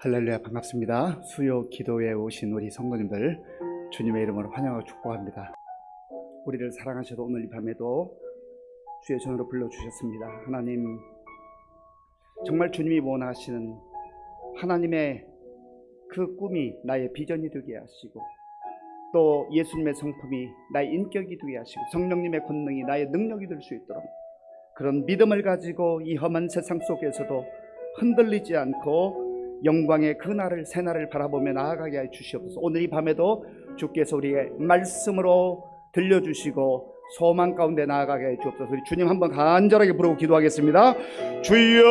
할렐루야, 반갑습니다. 수요 기도에 오신 우리 성도님들 주님의 이름으로 환영하고 축복합니다. 우리를 사랑하셔도 오늘 이 밤에도 주의 전으로 불러주셨습니다. 하나님, 정말 주님이 원하시는 하나님의 그 꿈이 나의 비전이 되게 하시고, 또 예수님의 성품이 나의 인격이 되게 하시고, 성령님의 권능이 나의 능력이 될 수 있도록 그런 믿음을 가지고 이 험한 세상 속에서도 흔들리지 않고 영광의 그 날을 새 날을 바라보며 나아가게 해 주시옵소서. 오늘 이 밤에도 주께서 우리의 말씀으로 들려주시고 소망 가운데 나아가게 해 주옵소서. 우리 주님 한번 간절하게 부르고 기도하겠습니다. 주여,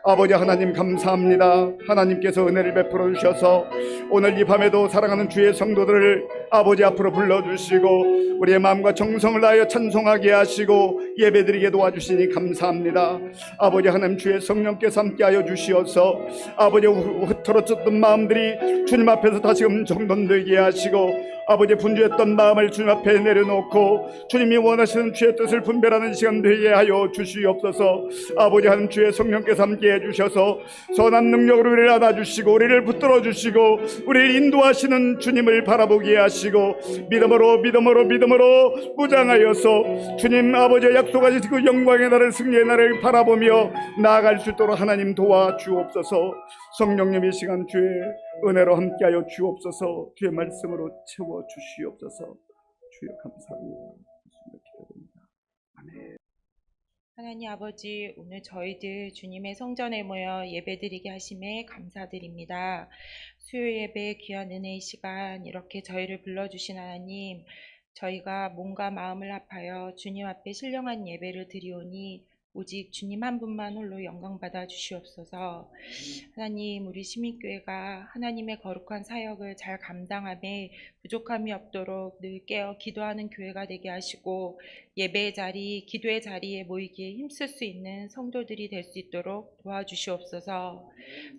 아버지 하나님 감사합니다. 하나님께서 은혜를 베풀어 주셔서 오늘 이 밤에도 사랑하는 주의 성도들을 아버지 앞으로 불러주시고 우리의 마음과 정성을 다하여 찬송하게 하시고 예배드리게 도와주시니 감사합니다. 아버지 하나님, 주의 성령께서 함께하여 주시어서 아버지 흐트러졌던 마음들이 주님 앞에서 다시금 정돈되게 하시고 아버지 분주했던 마음을 주님 앞에 내려놓고 주님이 원하시는 주의 뜻을 분별하는 시간 되게 하여 주시옵소서. 아버지 하나님, 주의 성령께서 함께해 주셔서 선한 능력으로 우리를 안아주시고 우리를 붙들어 주시고 우리를 인도하시는 주님을 바라보게 하시고 믿음으로 무장하여서 주님 아버지의 약속하신 그 영광의 날을, 승리의 날을 바라보며 나아갈 수 있도록 하나님 도와주옵소서. 성령님 이 시간 주의 은혜로 함께하여 주옵소서. 주의 말씀으로 채워주시옵소서. 주여 감사합니다. 기도드립니다. 아멘. 하나님 아버지, 오늘 저희들 주님의 성전에 모여 예배드리게 하심에 감사드립니다. 수요 예배 귀한 은혜의 시간 이렇게 저희를 불러주신 하나님, 저희가 몸과 마음을 합하여 주님 앞에 신령한 예배를 드리오니 오직 주님 한 분만 홀로 영광 받아 주시옵소서. 하나님, 우리 시민교회가 하나님의 거룩한 사역을 잘 감당함에 부족함이 없도록 늘 깨어 기도하는 교회가 되게 하시고 예배의 자리, 기도의 자리에 모이기에 힘쓸 수 있는 성도들이 될 수 있도록 도와주시옵소서.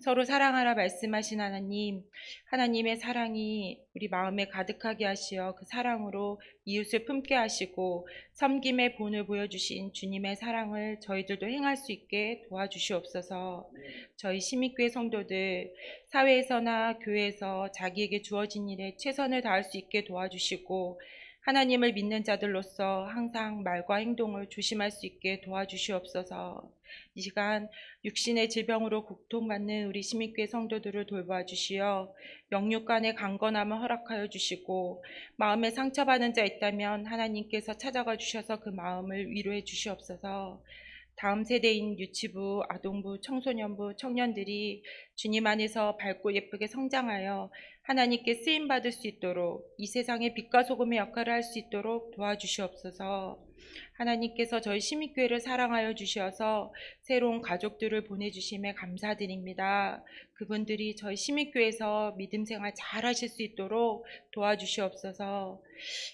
서로 사랑하라 말씀하신 하나님, 하나님의 사랑이 우리 마음에 가득하게 하시어 그 사랑으로 이웃을 품게 하시고 섬김의 본을 보여주신 주님의 사랑을 저희들도 행할 수 있게 도와주시옵소서. 저희 시민교회 성도들 사회에서나 교회에서 자기에게 주어진 일에 최선을 다할 수 있게 도와주시고 하나님을 믿는 자들로서 항상 말과 행동을 조심할 수 있게 도와주시옵소서. 이 시간 육신의 질병으로 고통받는 우리 시민교회 성도들을 돌봐 주시어 영육간의 강건함을 허락하여 주시고 마음에 상처받은 자 있다면 하나님께서 찾아가 주셔서 그 마음을 위로해 주시옵소서. 다음 세대인 유치부, 아동부, 청소년부, 청년들이 주님 안에서 밝고 예쁘게 성장하여 하나님께 쓰임받을 수 있도록 이 세상의 빛과 소금의 역할을 할 수 있도록 도와주시옵소서. 하나님께서 저희 시민교회를 사랑하여 주셔서 새로운 가족들을 보내주심에 감사드립니다. 그분들이 저희 시민교회에서 믿음생활 잘 하실 수 있도록 도와주시옵소서.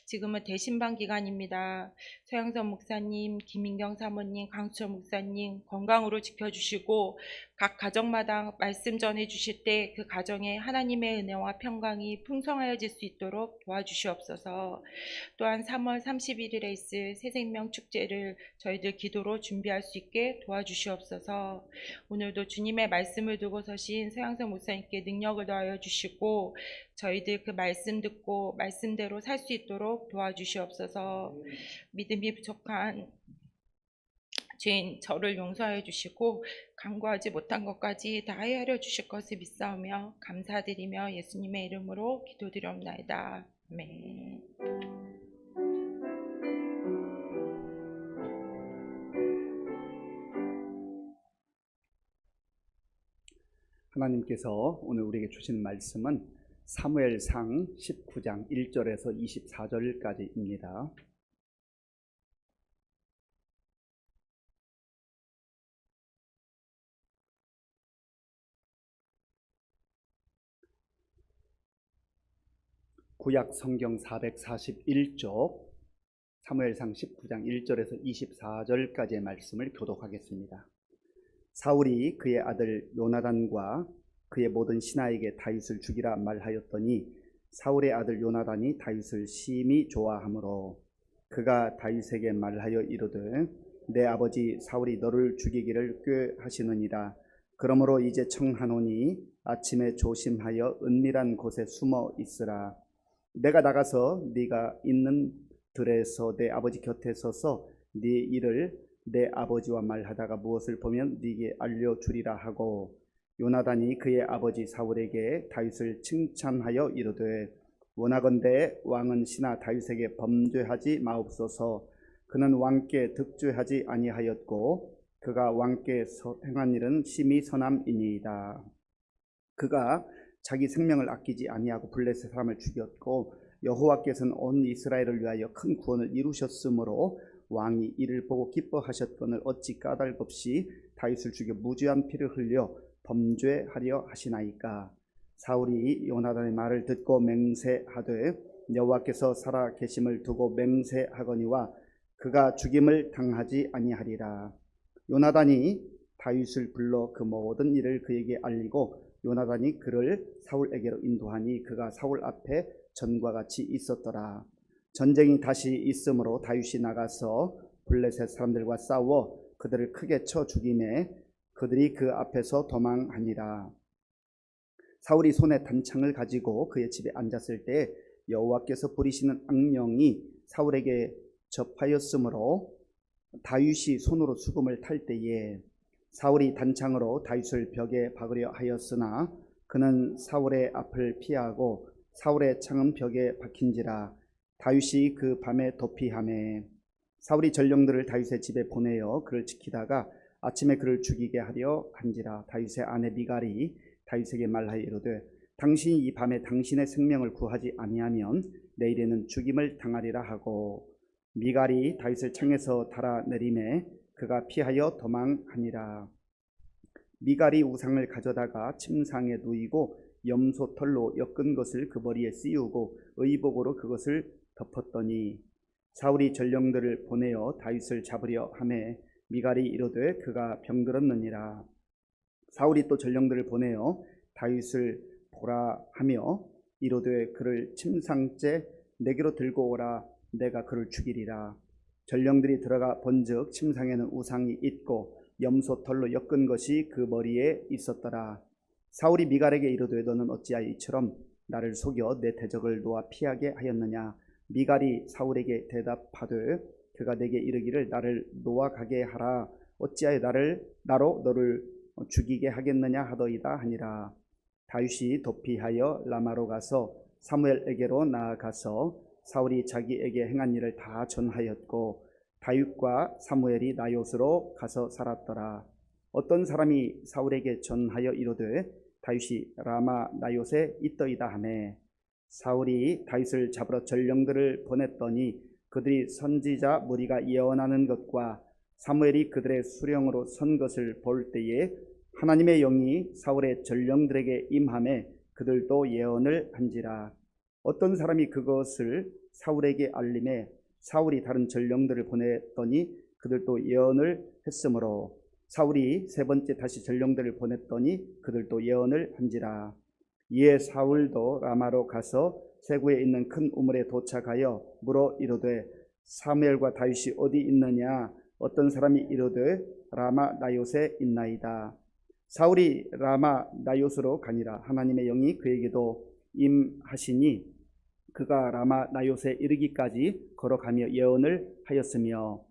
지금은 대신방 기간입니다. 서영선 목사님, 김인경 사모님, 강수철 목사님 건강으로 지켜주시고 각 가정마다 말씀 전해주실 때 그 가정에 하나님의 은혜와 평강이 풍성하여질 수 있도록 도와주시옵소서. 또한 3월 31일에 있을 새생명 축제를 저희들 기도로 준비할 수 있게 도와주시옵소서. 오늘도 주님의 말씀을 두고 서신 서양선 목사님께 능력을 더하여 주시고 저희들 그 말씀 듣고 말씀대로 살 수 있도록 도와주시옵소서. 믿음이 부족한 죄인 저를 용서하여 주시고 간구하지 못한 것까지 다 헤아려 주실 것을 믿사오며 감사드리며 예수님의 이름으로 기도드리옵나이다. 아멘. 하나님께서 오늘 우리에게 주신 말씀은 사무엘상 19장 1절에서 24절까지입니다. 구약 성경 441쪽 사무엘상 19장 1절에서 24절까지의 말씀을 교독하겠습니다. 사울이 그의 아들 요나단과 그의 모든 신하에게 다윗을 죽이라 말하였더니 사울의 아들 요나단이 다윗을 심히 좋아하므로 그가 다윗에게 말하여 이르되 내 아버지 사울이 너를 죽이기를 꾀하시느니라. 그러므로 이제 청하노니 아침에 조심하여 은밀한 곳에 숨어 있으라. 내가 나가서 네가 있는 들에서 내 아버지 곁에 서서 네 일을 내 아버지와 말하다가 무엇을 보면 네게 알려주리라 하고, 요나단이 그의 아버지 사울에게 다윗을 칭찬하여 이르되, 원하건대 왕은 신하 다윗에게 범죄하지 마옵소서. 그는 왕께 득죄하지 아니하였고 그가 왕께 행한 일은 심히 선함이니이다. 그가 자기 생명을 아끼지 아니하고 블레셋 사람을 죽였고 여호와께서는 온 이스라엘을 위하여 큰 구원을 이루셨으므로 왕이 이를 보고 기뻐하셨거늘 어찌 까닭 없이 다윗을 죽여 무죄한 피를 흘려 범죄하려 하시나이까. 사울이 요나단의 말을 듣고 맹세하되 여호와께서 살아 계심을 두고 맹세하거니와 그가 죽임을 당하지 아니하리라. 요나단이 다윗을 불러 그 모든 일을 그에게 알리고 요나단이 그를 사울에게로 인도하니 그가 사울 앞에 전과 같이 있었더라. 전쟁이 다시 있으므로 다윗이 나가서 블레셋 사람들과 싸워 그들을 크게 쳐 죽이매 그들이 그 앞에서 도망하니라. 사울이 손에 단창을 가지고 그의 집에 앉았을 때 여호와께서 부리시는 악령이 사울에게 접하였으므로 다윗이 손으로 수금을 탈 때에 사울이 단창으로 다윗을 벽에 박으려 하였으나 그는 사울의 앞을 피하고 사울의 창은 벽에 박힌지라. 다윗이 그 밤에 도피하매 사울이 전령들을 다윗의 집에 보내어 그를 지키다가 아침에 그를 죽이게 하려 한지라. 다윗의 아내 미갈이 다윗에게 말하여 이르되 당신이 이 밤에 당신의 생명을 구하지 아니하면 내일에는 죽임을 당하리라 하고, 미갈이 다윗을 창에서 달아내리매 그가 피하여 도망하니라. 미갈이 우상을 가져다가 침상에 누이고 염소 털로 엮은 것을 그 머리에 씌우고 의복으로 그것을 덮었더니 사울이 전령들을 보내어 다윗을 잡으려 하매 미갈이 이르되 그가 병들었느니라. 사울이 또 전령들을 보내어 다윗을 보라 하며 이르되 그를 침상째 내게로 들고 오라. 내가 그를 죽이리라. 전령들이 들어가 본즉 침상에는 우상이 있고 염소 털로 엮은 것이 그 머리에 있었더라. 사울이 미갈에게 이르되 너는 어찌하여 이처럼 나를 속여 내 대적을 놓아 피하게 하였느냐. 미갈이 사울에게 대답하되 그가 내게 이르기를 나를 놓아 가게 하라. 어찌하여 나로 너를 죽이게 하겠느냐 하더이다 하니라. 다윗이 도피하여 라마로 가서 사무엘에게로 나아가서 사울이 자기에게 행한 일을 다 전하였고 다윗과 사무엘이 나요스로 가서 살았더라. 어떤 사람이 사울에게 전하여 이르되 다윗이 라마 나요스에 있더이다 하매 사울이 다윗을 잡으러 전령들을 보냈더니 그들이 선지자 무리가 예언하는 것과 사무엘이 그들의 수령으로 선 것을 볼 때에 하나님의 영이 사울의 전령들에게 임하매 그들도 예언을 한지라. 어떤 사람이 그것을 사울에게 알림해 사울이 다른 전령들을 보냈더니 그들도 예언을 했으므로 사울이 세 번째 다시 전령들을 보냈더니 그들도 예언을 한지라. 이에 사울도 라마로 가서 세구에 있는 큰 우물에 도착하여 물어 이르되 사무엘과 다윗이 어디 있느냐. 어떤 사람이 이르되 라마 나요스에 있나이다. 사울이 라마 나요스로 가니라. 하나님의 영이 그에게도 임하시니 그가 라마 나요스에 이르기까지 걸어가며 예언을 하였으며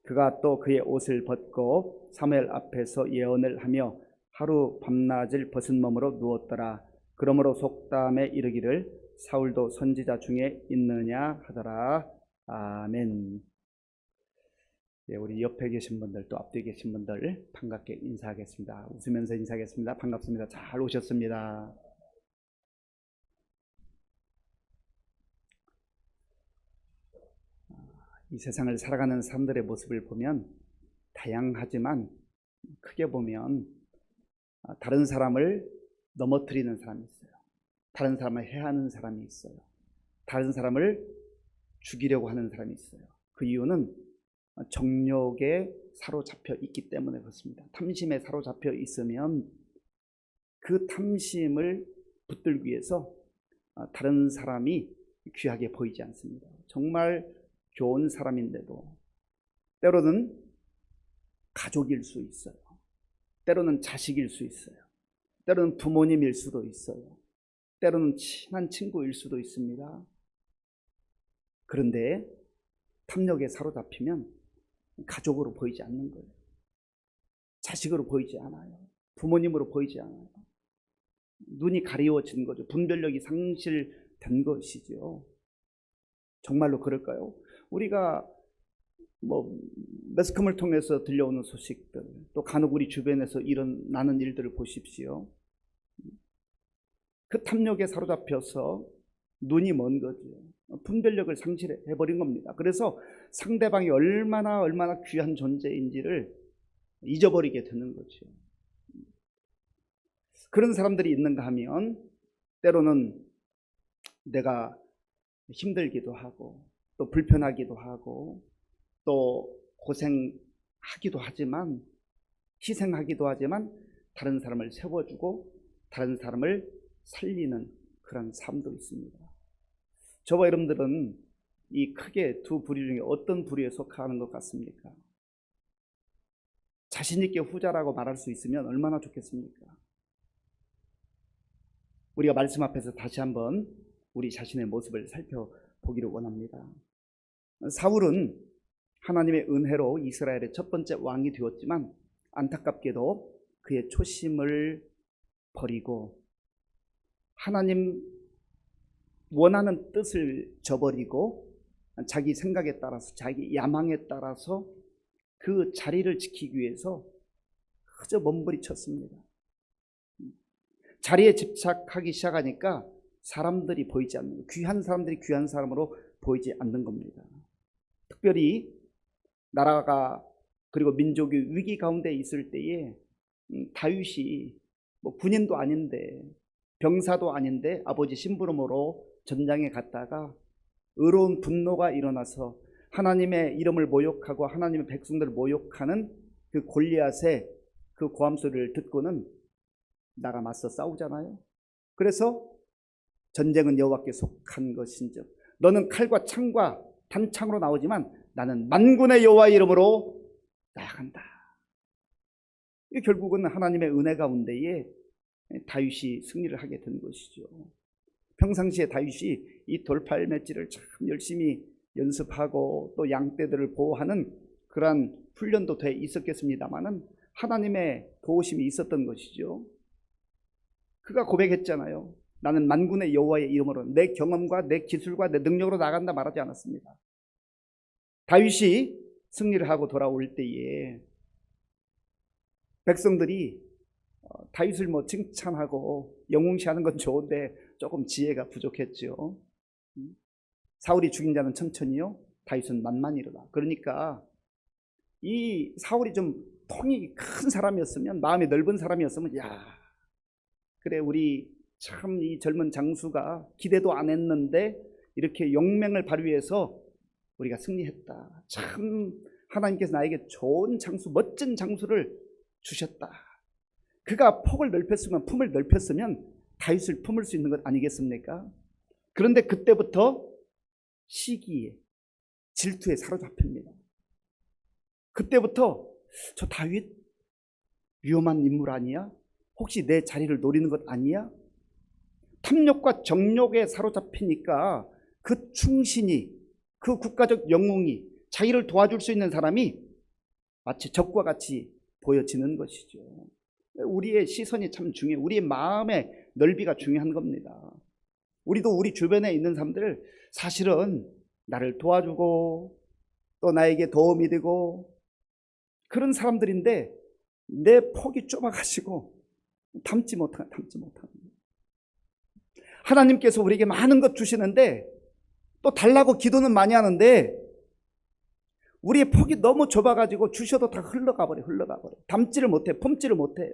그가 또 그의 옷을 벗고 사무엘 앞에서 예언을 하며 하루 밤낮을 벗은 몸으로 누웠더라. 그러므로 속담에 이르기를 사울도 선지자 중에 있느냐 하더라. 아멘. 예, 우리 옆에 계신 분들 또 앞뒤에 계신 분들 반갑게 인사하겠습니다. 웃으면서 인사하겠습니다. 반갑습니다. 잘 오셨습니다. 이 세상을 살아가는 사람들의 모습을 보면 다양하지만 크게 보면 다른 사람을 넘어뜨리는 사람이 있어요. 다른 사람을 해하는 사람이 있어요. 다른 사람을 죽이려고 하는 사람이 있어요. 그 이유는 정욕에 사로잡혀 있기 때문에 그렇습니다. 탐심에 사로잡혀 있으면 그 탐심을 붙들기 위해서 다른 사람이 귀하게 보이지 않습니다. 정말 좋은 사람인데도 때로는 가족일 수 있어요. 때로는 자식일 수 있어요. 때로는 부모님일 수도 있어요. 때로는 친한 친구일 수도 있습니다. 그런데 탐욕에 사로잡히면 가족으로 보이지 않는 거예요. 자식으로 보이지 않아요. 부모님으로 보이지 않아요. 눈이 가리워진 거죠. 분별력이 상실된 것이죠. 정말로 그럴까요? 우리가 매스컴을 통해서 들려오는 소식들, 또 간혹 우리 주변에서 일어나는 일들을 보십시오. 그 탐욕에 사로잡혀서 눈이 먼 거죠. 분별력을 상실해버린 겁니다. 그래서 상대방이 얼마나 귀한 존재인지를 잊어버리게 되는 거죠. 그런 사람들이 있는가 하면 때로는 내가 힘들기도 하고 또 불편하기도 하고 또 고생하기도 하지만 희생하기도 하지만 다른 사람을 세워주고 다른 사람을 살리는 그런 삶도 있습니다. 저와 여러분들은 이 크게 두 부류 중에 어떤 부류에 속하는 것 같습니까? 자신 있게 후자라고 말할 수 있으면 얼마나 좋겠습니까? 우리가 말씀 앞에서 다시 한번 우리 자신의 모습을 살펴보기를 원합니다. 사울은 하나님의 은혜로 이스라엘의 첫 번째 왕이 되었지만 안타깝게도 그의 초심을 버리고 하나님 원하는 뜻을 저버리고 자기 생각에 따라서 자기 야망에 따라서 그 자리를 지키기 위해서 그저 몸부림쳤습니다. 자리에 집착하기 시작하니까 사람들이 보이지 않는, 귀한 사람들이 귀한 사람으로 보이지 않는 겁니다. 특별히 나라가 그리고 민족이 위기 가운데 있을 때에 다윗이 군인도 아닌데 병사도 아닌데 아버지 심부름으로 전장에 갔다가 의로운 분노가 일어나서 하나님의 이름을 모욕하고 하나님의 백성들을 모욕하는 그 골리앗의 그 고함 소리를 듣고는 나가 맞서 싸우잖아요. 그래서 전쟁은 여호와께 속한 것인즉 너는 칼과 창과 단창으로 나오지만 나는 만군의 여호와의 이름으로 나아간다. 이 결국은 하나님의 은혜 가운데에 다윗이 승리를 하게 된 것이죠. 평상시에 다윗이 이 돌팔매질을 참 열심히 연습하고 또 양떼들을 보호하는 그러한 훈련도 돼 있었겠습니다마는 하나님의 도우심이 있었던 것이죠. 그가 고백했잖아요. 나는 만군의 여호와의 이름으로 내 경험과 내 기술과 내 능력으로 나간다 말하지 않았습니다. 다윗이 승리를 하고 돌아올 때에 백성들이 다윗을 칭찬하고 영웅시하는 건 좋은데 조금 지혜가 부족했죠. 사울이 죽인 자는 천천히요, 다윗은 만만이로다. 그러니까 이 사울이 좀 통이 큰 사람이었으면, 마음이 넓은 사람이었으면, 야, 그래 우리 참 이 젊은 장수가 기대도 안 했는데 이렇게 용맹을 발휘해서 우리가 승리했다. 참 하나님께서 나에게 좋은 장수, 멋진 장수를 주셨다. 그가 폭을 넓혔으면, 품을 넓혔으면 다윗을 품을 수 있는 것 아니겠습니까? 그런데 그때부터 시기에, 질투에 사로잡힙니다. 그때부터 저 다윗 위험한 인물 아니야? 혹시 내 자리를 노리는 것 아니야? 탐욕과 정욕에 사로잡히니까 그 충신이, 그 국가적 영웅이, 자기를 도와줄 수 있는 사람이 마치 적과 같이 보여지는 것이죠. 우리의 시선이 참 중요해요. 우리의 마음의 넓이가 중요한 겁니다. 우리도 우리 주변에 있는 사람들을 사실은 나를 도와주고 또 나에게 도움이 되고 그런 사람들인데 내 폭이 좁아가지고 담지 못하는. 하나님께서 우리에게 많은 것 주시는데 또 달라고 기도는 많이 하는데 우리의 폭이 너무 좁아가지고 주셔도 다 흘러가버려. 담지를 못해, 품지를 못해요.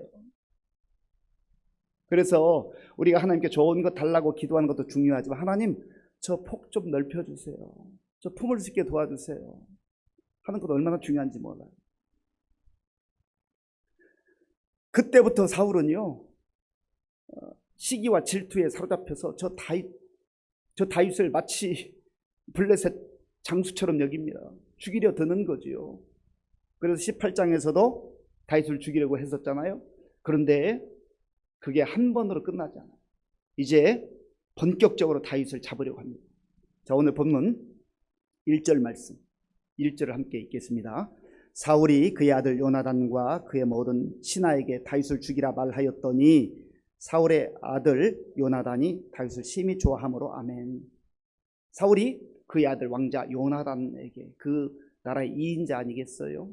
그래서 우리가 하나님께 좋은 것 달라고 기도하는 것도 중요하지만 하나님 저 폭 좀 넓혀주세요. 저 품을 수 있게 도와주세요 하는 것도 얼마나 중요한지 몰라요. 그때부터 사울은요 시기와 질투에 사로잡혀서 저 다윗을 마치 블레셋 장수처럼 여깁니다. 죽이려 드는 거지요. 그래서 18장에서도 다윗을 죽이려고 했었잖아요. 그런데 그게 한 번으로 끝나지 않아요. 이제 본격적으로 다윗을 잡으려고 합니다. 자, 오늘 본문 1절 말씀, 1절을 함께 읽겠습니다. 사울이 그의 아들 요나단과 그의 모든 신하에게 다윗을 죽이라 말하였더니 사울의 아들 요나단이 다윗을 심히 좋아함으로. 아멘. 사울이 그의 아들 왕자 요나단에게, 그 나라의 2인자 아니겠어요?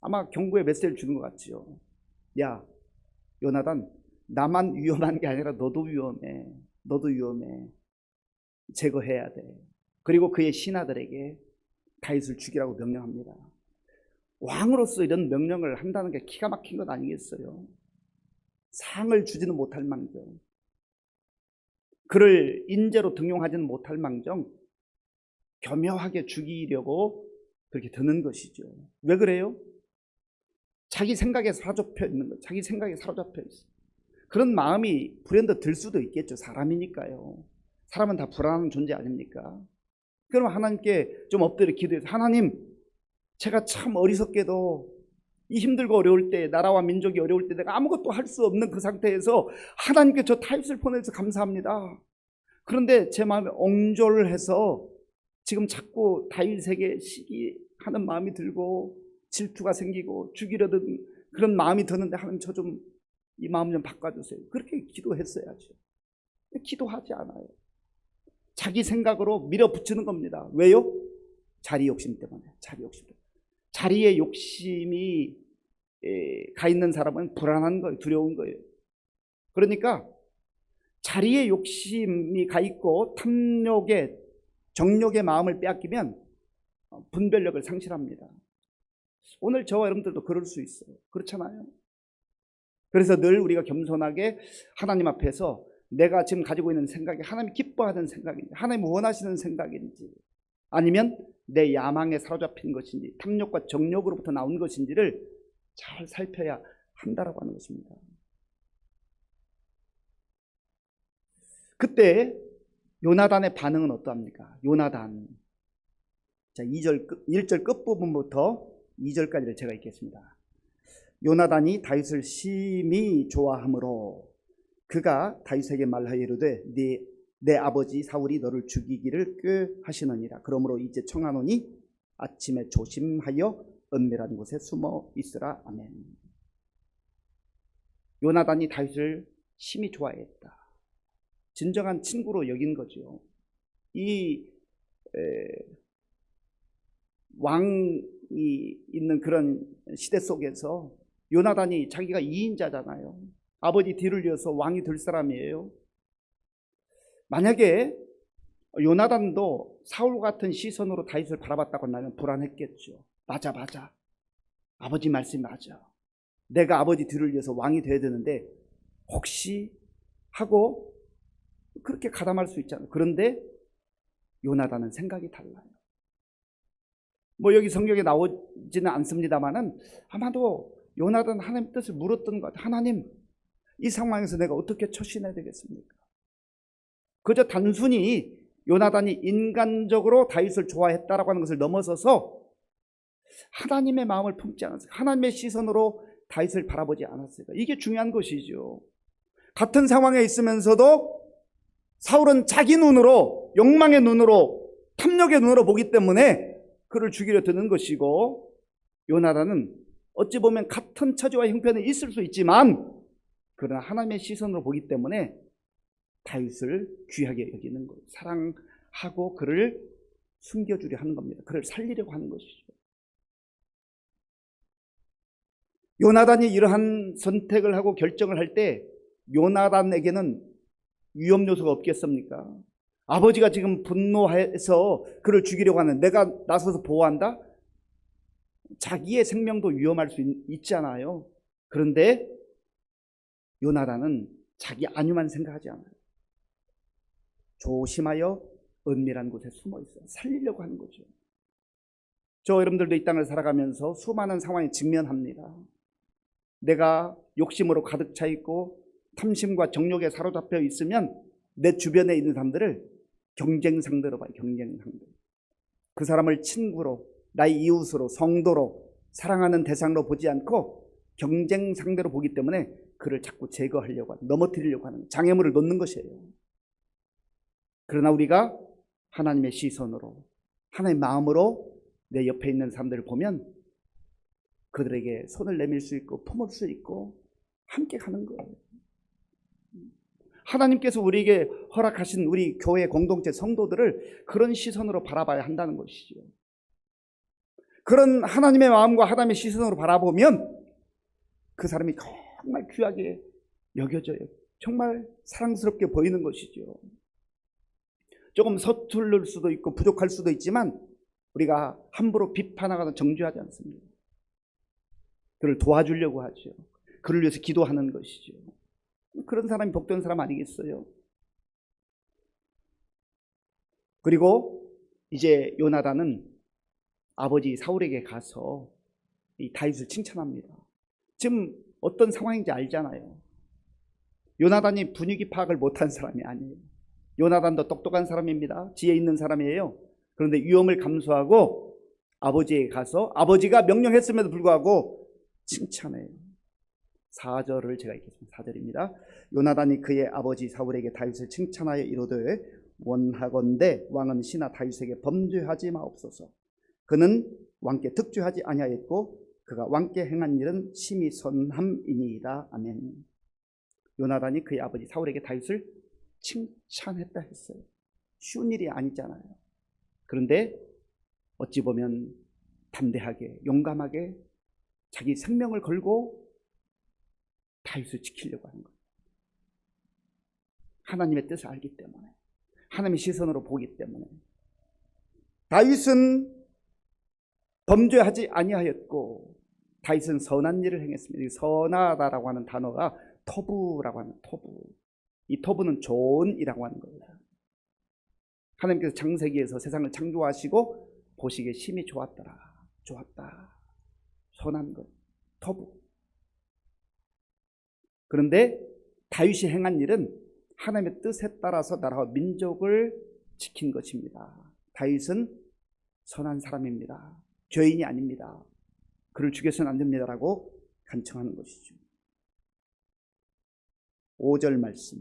아마 경고의 메시지를 주는 것 같지요. 야, 요나단, 나만 위험한 게 아니라 너도 위험해. 너도 위험해. 제거해야 돼. 그리고 그의 신하들에게 다윗을 죽이라고 명령합니다. 왕으로서 이런 명령을 한다는 게 기가 막힌 것 아니겠어요? 상을 주지는 못할 망정, 그를 인재로 등용하지는 못할 망정 교묘하게 죽이려고 그렇게 드는 것이죠. 왜 그래요? 자기 생각에 사로잡혀 있는 것, 자기 생각에 사로잡혀 있어요. 그런 마음이 불현듯 들 수도 있겠죠. 사람이니까요. 사람은 다 불안한 존재 아닙니까? 그럼 하나님께 좀 엎드려 기도해서, 하나님, 제가 참 어리석게도 이 힘들고 어려울 때, 나라와 민족이 어려울 때 내가 아무것도 할 수 없는 그 상태에서 하나님께 저 다윗을 보내주셔서 감사합니다. 그런데 제 마음에 옹졸해서 지금 자꾸 다윗에게 시기하는 마음이 들고 질투가 생기고 죽이려던 그런 마음이 드는데, 하나님 저 좀 이 마음 좀 바꿔주세요. 그렇게 기도했어야죠. 기도하지 않아요. 자기 생각으로 밀어붙이는 겁니다. 왜요? 자리 욕심 때문에. 자리 욕심 때문에. 자리에 욕심이 가 있는 사람은 불안한 거예요. 두려운 거예요. 그러니까 자리에 욕심이 가 있고 탐욕에, 정욕의 마음을 빼앗기면 분별력을 상실합니다. 오늘 저와 여러분들도 그럴 수 있어요. 그렇잖아요. 그래서 늘 우리가 겸손하게 하나님 앞에서 내가 지금 가지고 있는 생각이 하나님이 기뻐하는 생각인지, 하나님이 원하시는 생각인지, 아니면 내 야망에 사로잡힌 것인지, 탐욕과 정욕으로부터 나온 것인지를 잘 살펴야 한다라고 하는 것입니다. 그때 요나단의 반응은 어떠합니까? 요나단, 자, 1절 끝부분부터 2절까지를 제가 읽겠습니다. 요나단이 다윗을 심히 좋아하므로 그가 다윗에게 말하여 이르되 내 아버지 사울이 너를 죽이기를 꾀하시느니라. 그러므로 이제 청하노니 아침에 조심하여 은밀한 곳에 숨어 있으라. 아멘. 요나단이 다윗을 심히 좋아했다. 진정한 친구로 여긴 거죠. 이 왕이 있는 그런 시대 속에서 요나단이 자기가 2인자잖아요. 아버지 뒤를 이어서 왕이 될 사람이에요. 만약에 요나단도 사울 같은 시선으로 다윗을 바라봤다고 한다면 불안했겠죠. 맞아. 아버지 말씀이 맞아. 내가 아버지 뒤를 이어서 왕이 돼야 되는데 혹시 하고 그렇게 가담할 수 있잖아요. 그런데 요나단은 생각이 달라요. 여기 성경에 나오지는 않습니다만은 아마도 요나단 하나님 뜻을 물었던 것 같아요. 하나님, 이 상황에서 내가 어떻게 처신해야 되겠습니까? 그저 단순히 요나단이 인간적으로 다윗을 좋아했다라고 하는 것을 넘어서서 하나님의 마음을 품지 않았어요. 하나님의 시선으로 다윗을 바라보지 않았어요. 이게 중요한 것이죠. 같은 상황에 있으면서도 사울은 자기 눈으로, 욕망의 눈으로, 탐욕의 눈으로 보기 때문에 그를 죽이려 드는 것이고, 요나단은 어찌 보면 같은 처지와 형편에 있을 수 있지만 그러나 하나님의 시선으로 보기 때문에 다윗을 귀하게 여기는 거예요. 사랑하고 그를 숨겨주려 하는 겁니다. 그를 살리려고 하는 것이죠. 요나단이 이러한 선택을 하고 결정을 할 때 요나단에게는 위험 요소가 없겠습니까? 아버지가 지금 분노해서 그를 죽이려고 하는, 내가 나서서 보호한다? 자기의 생명도 위험할 수 있잖아요. 그런데 요나단은 자기 안위만 생각하지 않아요. 조심하여 은밀한 곳에 숨어 있어요. 살리려고 하는 거죠. 저 여러분들도 이 땅을 살아가면서 수많은 상황에 직면합니다. 내가 욕심으로 가득 차 있고 탐심과 정욕에 사로잡혀 있으면 내 주변에 있는 사람들을 경쟁 상대로 봐요. 경쟁 상대. 그 사람을 친구로, 나의 이웃으로, 성도로 사랑하는 대상으로 보지 않고 경쟁 상대로 보기 때문에 그를 자꾸 제거하려고 하는, 넘어뜨리려고 하는, 장애물을 놓는 것이에요. 그러나 우리가 하나님의 시선으로, 하나님의 마음으로 내 옆에 있는 사람들을 보면 그들에게 손을 내밀 수 있고 품을 수 있고 함께 가는 거예요. 하나님께서 우리에게 허락하신 우리 교회 공동체 성도들을 그런 시선으로 바라봐야 한다는 것이죠. 그런 하나님의 마음과 하나님의 시선으로 바라보면 그 사람이 정말 귀하게 여겨져요. 정말 사랑스럽게 보이는 것이죠. 조금 서툴을 수도 있고 부족할 수도 있지만 우리가 함부로 비판하거나 정죄하지 않습니다. 그를 도와주려고 하죠. 그를 위해서 기도하는 것이죠. 그런 사람이 복된 사람 아니겠어요? 그리고 이제 요나단은 아버지 사울에게 가서 이 다윗을 칭찬합니다. 지금 어떤 상황인지 알잖아요. 요나단이 분위기 파악을 못한 사람이 아니에요. 요나단도 똑똑한 사람입니다. 지혜 있는 사람이에요. 그런데 위험을 감수하고 아버지에게 가서 아버지가 명령했음에도 불구하고 칭찬해요. 4절을 제가 읽겠습니다. 4절입니다. 요나단이 그의 아버지 사울에게 다윗을 칭찬하여 이르되 원하건대 왕은 신하 다윗에게 범죄하지 마옵소서. 그는 왕께 득죄하지 아니하였고 그가 왕께 행한 일은 심히 선함이니이다. 아멘. 요나단이 그의 아버지 사울에게 다윗을 칭찬했다 했어요. 쉬운 일이 아니잖아요. 그런데 어찌 보면 담대하게 용감하게 자기 생명을 걸고 다윗을 지키려고 하는 거예요. 하나님의 뜻을 알기 때문에, 하나님의 시선으로 보기 때문에. 다윗은 범죄하지 아니하였고 다윗은 선한 일을 행했습니다. 선하다라고 하는 단어가 토부라고 하는 토부. 이 토부는 좋은이라고 하는 겁니다. 하나님께서 창세기에서 세상을 창조하시고 보시기에 심히 좋았더라. 좋았다. 선한 것. 토부. 그런데 다윗이 행한 일은 하나님의 뜻에 따라서 나라와 민족을 지킨 것입니다. 다윗은 선한 사람입니다. 죄인이 아닙니다. 그를 죽여서는 안 됩니다라고 간청하는 것이죠. 5절 말씀,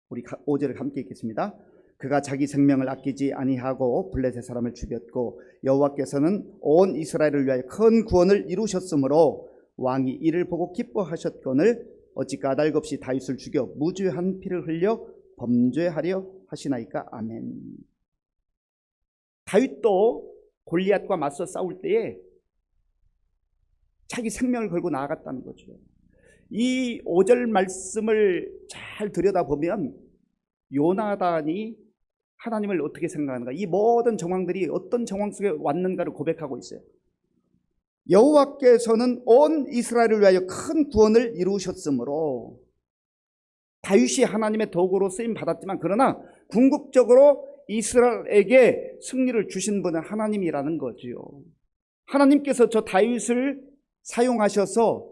우리 5절을 함께 읽겠습니다. 그가 자기 생명을 아끼지 아니하고 블레셋 사람을 죽였고 여호와께서는 온 이스라엘을 위하여 큰 구원을 이루셨으므로 왕이 이를 보고 기뻐하셨거늘 어찌 까닭없이 다윗을 죽여 무죄한 피를 흘려 범죄하려 하시나이까. 아멘. 다윗도 골리앗과 맞서 싸울 때에 자기 생명을 걸고 나아갔다는 거죠. 이 5절 말씀을 잘 들여다보면 요나단이 하나님을 어떻게 생각하는가, 이 모든 정황들이 어떤 정황 속에 왔는가를 고백하고 있어요. 여호와께서는 온 이스라엘을 위하여 큰 구원을 이루셨으므로, 다윗이 하나님의 도구로 쓰임 받았지만 그러나 궁극적으로 이스라엘에게 승리를 주신 분은 하나님이라는 거지요. 하나님께서 저 다윗을 사용하셔서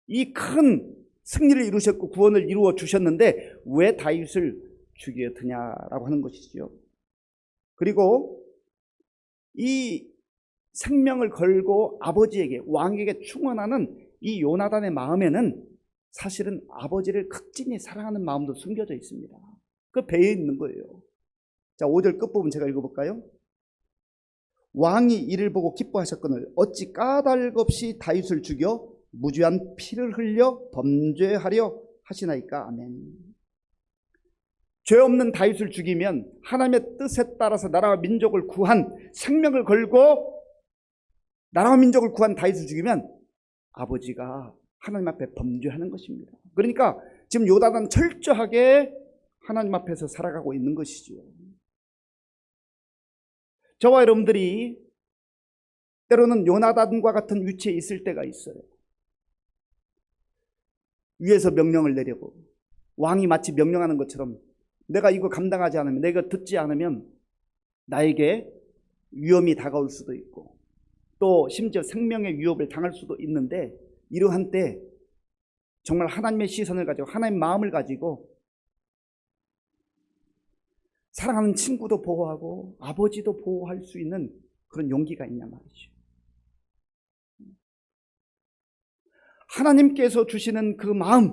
이 큰 승리를 이루셨고 구원을 이루어 주셨는데 왜 다윗을 죽여야 드냐라고 하는 것이죠. 그리고 이 생명을 걸고 아버지에게, 왕에게 충원하는 이 요나단의 마음에는 사실은 아버지를 극진히 사랑하는 마음도 숨겨져 있습니다. 그 배에 있는 거예요. 자, 5절 끝부분 제가 읽어볼까요? 왕이 이를 보고 기뻐하셨거늘 어찌 까닭없이 다윗을 죽여 무죄한 피를 흘려 범죄하려 하시나이까. 아멘. 죄 없는 다윗을 죽이면 하나님의 뜻에 따라서 나라와 민족을 구한, 생명을 걸고 나라와 민족을 구한 다윗을 죽이면 아버지가 하나님 앞에 범죄하는 것입니다. 그러니까 지금 요나단은 철저하게 하나님 앞에서 살아가고 있는 것이죠. 저와 여러분들이 때로는 요나단과 같은 위치에 있을 때가 있어요. 위에서 명령을 내려고, 왕이 마치 명령하는 것처럼 내가 이거 감당하지 않으면, 내가 듣지 않으면 나에게 위험이 다가올 수도 있고 또 심지어 생명의 위협을 당할 수도 있는데, 이러한 때 정말 하나님의 시선을 가지고 하나님의 마음을 가지고 사랑하는 친구도 보호하고 아버지도 보호할 수 있는 그런 용기가 있냐 말이죠. 하나님께서 주시는 그 마음,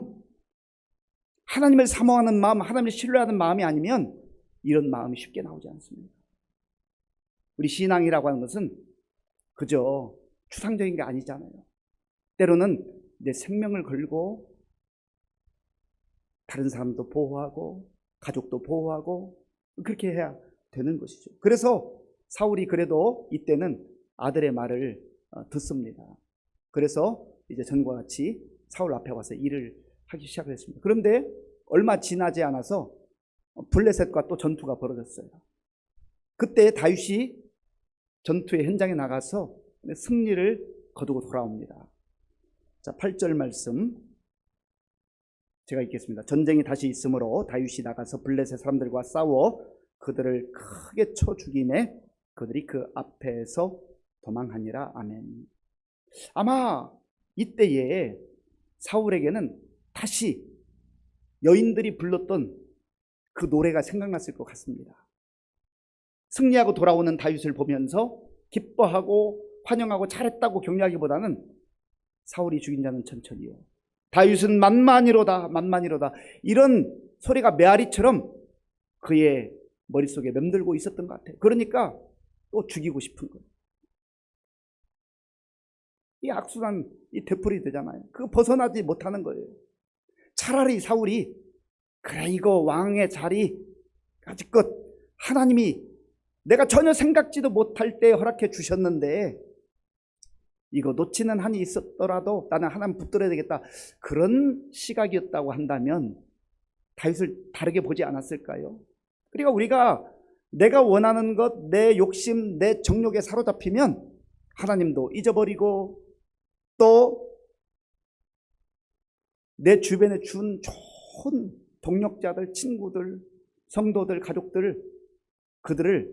하나님을 사모하는 마음, 하나님을 신뢰하는 마음이 아니면 이런 마음이 쉽게 나오지 않습니다. 우리 신앙이라고 하는 것은 그저 추상적인 게 아니잖아요. 때로는 내 생명을 걸고 다른 사람도 보호하고 가족도 보호하고 그렇게 해야 되는 것이죠. 그래서 사울이 그래도 이때는 아들의 말을 듣습니다. 그래서 이제 전과 같이 사울 앞에 와서 일을 하기 시작했습니다. 그런데 얼마 지나지 않아서 블레셋과 또 전투가 벌어졌어요. 그때 다윗이 전투의 현장에 나가서 승리를 거두고 돌아옵니다. 자, 8절 말씀 제가 읽겠습니다. 전쟁이 다시 있으므로 다윗이 나가서 블레셋 사람들과 싸워 그들을 크게 쳐 죽이매 그들이 그 앞에서 도망하니라. 아멘. 아마 이때에 사울에게는 다시 여인들이 불렀던 그 노래가 생각났을 것 같습니다. 승리하고 돌아오는 다윗을 보면서 기뻐하고 환영하고 잘했다고 격려하기보다는 사울이 죽인 자는 천천히요, 다윗은 만만이로다, 만만이로다, 이런 소리가 메아리처럼 그의 머릿속에 맴돌고 있었던 것 같아요. 그러니까 또 죽이고 싶은 거예요. 이 악순환, 이 되풀이 되잖아요. 그거 벗어나지 못하는 거예요. 차라리 사울이 그래, 이거 왕의 자리 가지껏 하나님이 내가 전혀 생각지도 못할 때 허락해 주셨는데 이거 놓치는 한이 있었더라도 나는 하나님 붙들어야 되겠다, 그런 시각이었다고 한다면 다윗을 다르게 보지 않았을까요? 그러니까 우리가 내가 원하는 것, 내 욕심, 내 정욕에 사로잡히면 하나님도 잊어버리고 또 내 주변에 준 좋은 동력자들, 친구들, 성도들, 가족들, 그들을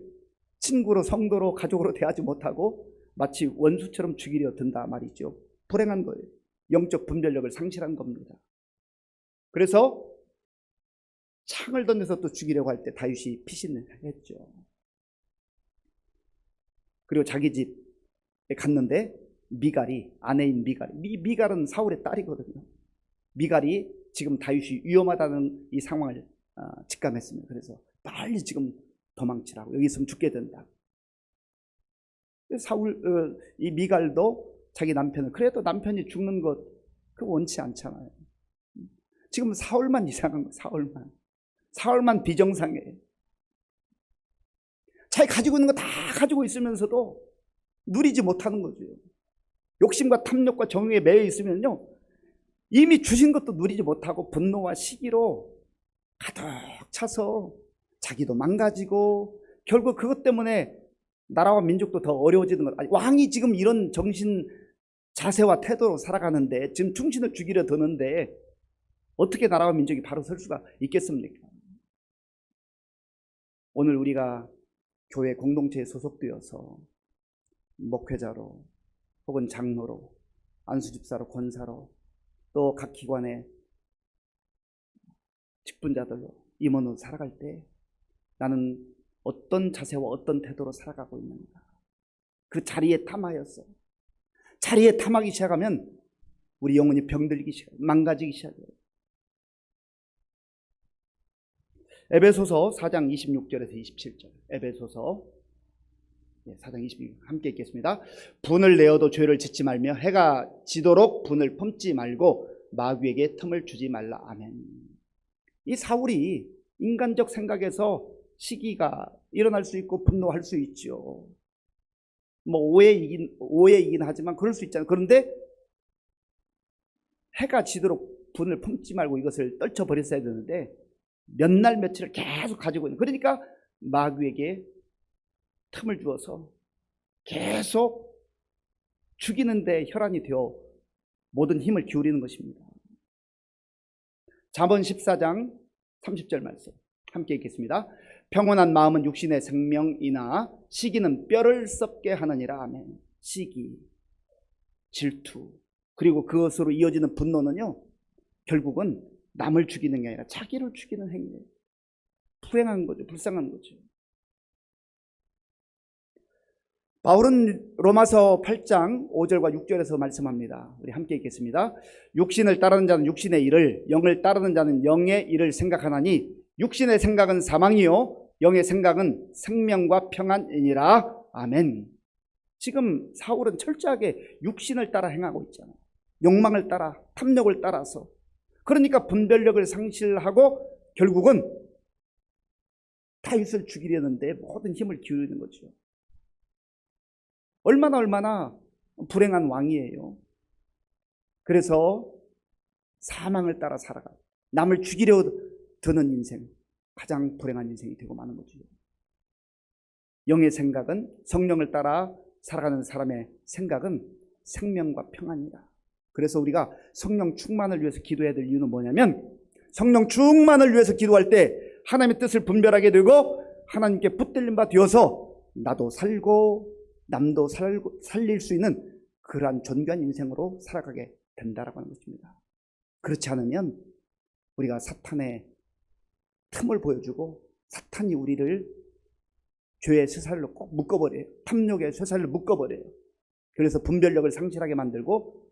친구로, 성도로, 가족으로 대하지 못하고 마치 원수처럼 죽이려 든다 말이죠. 불행한 거예요. 영적 분별력을 상실한 겁니다. 그래서 창을 던져서 또 죽이려고 할 때 다윗이 피신을 했죠. 그리고 자기 집에 갔는데 미갈이, 아내인 미갈은 사울의 딸이거든요. 미갈이 지금 다윗이 위험하다는 이 상황을 직감했습니다. 그래서 빨리 지금 도망치라고, 여기 있으면 죽게 된다. 이 미갈도 자기 남편을, 그래도 남편이 죽는 것 그거 원치 않잖아요. 지금 사울만 이상한 거예요. 사울만 비정상이에요. 자기 가지고 있는 거 다 가지고 있으면서도 누리지 못하는 거죠. 욕심과 탐욕과 정욕에 매여 있으면요, 이미 주신 것도 누리지 못하고 분노와 시기로 가득 차서 자기도 망가지고 결국 그것 때문에 나라와 민족도 더 어려워지는 것. 아니, 왕이 지금 이런 정신 자세와 태도로 살아가는데, 지금 충신을 죽이려 드는데 어떻게 나라와 민족이 바로 설 수가 있겠습니까? 오늘 우리가 교회 공동체에 소속되어서 목회자로 혹은 장로로, 안수집사로, 권사로, 또 각 기관의 직분자들로, 임원으로 살아갈 때 나는 어떤 자세와 어떤 태도로 살아가고 있는가, 그 자리에 탐하여서, 자리에 탐하기 시작하면 우리 영혼이 병들기 시작해요. 망가지기 시작해요. 에베소서 4장 26절에서 27절. 에베소서 4장 26절 함께 읽겠습니다. 분을 내어도 죄를 짓지 말며 해가 지도록 분을 품지 말고 마귀에게 틈을 주지 말라. 아멘. 이 사울이 인간적 생각에서 시기가 일어날 수 있고 분노할 수 있죠. 뭐 오해이긴 하지만 그럴 수 있잖아요. 그런데 해가 지도록 분을 품지 말고 이것을 떨쳐버렸어야 되는데 몇 날 며칠을 계속 가지고 있는, 그러니까 마귀에게 틈을 주어서 계속 죽이는데 혈안이 되어 모든 힘을 기울이는 것입니다. 잠언 14장 30절 말씀 함께 읽겠습니다. 평온한 마음은 육신의 생명이나 시기는 뼈를 썩게 하느니라. 아멘. 시기, 질투, 그리고 그것으로 이어지는 분노는요, 결국은 남을 죽이는 게 아니라 자기를 죽이는 행위예요. 불행한 거죠. 불쌍한 거죠. 바울은 로마서 8장 5절과 6절에서 말씀합니다. 우리 함께 읽겠습니다. 육신을 따르는 자는 육신의 일을, 영을 따르는 자는 영의 일을 생각하나니 육신의 생각은 사망이요 영의 생각은 생명과 평안이니라. 아멘. 지금 사울은 철저하게 육신을 따라 행하고 있잖아요. 욕망을 따라, 탐욕을 따라서. 그러니까 분별력을 상실하고 결국은 다윗을 죽이려는데 모든 힘을 기울이는 거죠. 얼마나 불행한 왕이에요. 그래서 사망을 따라 살아가 남을 죽이려 드는 인생, 가장 불행한 인생이 되고 마는 거죠. 영의 생각은, 성령을 따라 살아가는 사람의 생각은 생명과 평안이다. 그래서 우리가 성령 충만을 위해서 기도해야 될 이유는 뭐냐면, 성령 충만을 위해서 기도할 때 하나님의 뜻을 분별하게 되고 하나님께 붙들림 바 되어서 나도 살고 남도 살릴 수 있는 그러한 존귀한 인생으로 살아가게 된다라고 하는 것입니다. 그렇지 않으면 우리가 사탄의 틈을 보여주고 사탄이 우리를 죄의 쇠살로 꼭 묶어버려요. 탐욕의 쇠살로 묶어버려요. 그래서 분별력을 상실하게 만들고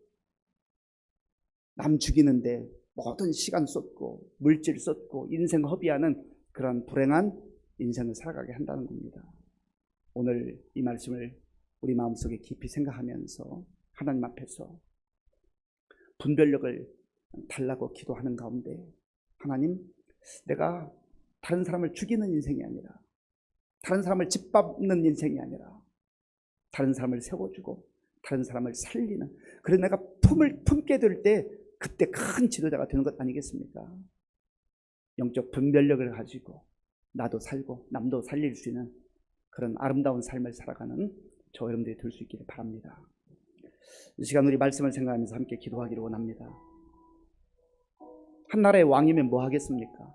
남 죽이는데 모든 시간 쏟고 물질 쏟고 인생 허비하는 그런 불행한 인생을 살아가게 한다는 겁니다. 오늘 이 말씀을 우리 마음속에 깊이 생각하면서 하나님 앞에서 분별력을 달라고 기도하는 가운데, 하나님, 내가 다른 사람을 죽이는 인생이 아니라, 다른 사람을 짓밟는 인생이 아니라 다른 사람을 세워주고 다른 사람을 살리는, 그래서 내가 품게 될 때 그때 큰 지도자가 되는 것 아니겠습니까? 영적 분별력을 가지고 나도 살고 남도 살릴 수 있는 그런 아름다운 삶을 살아가는 저 여러분들이 될 수 있기를 바랍니다. 이 시간 우리 말씀을 생각하면서 함께 기도하기를 원합니다. 한 나라의 왕이면 뭐 하겠습니까?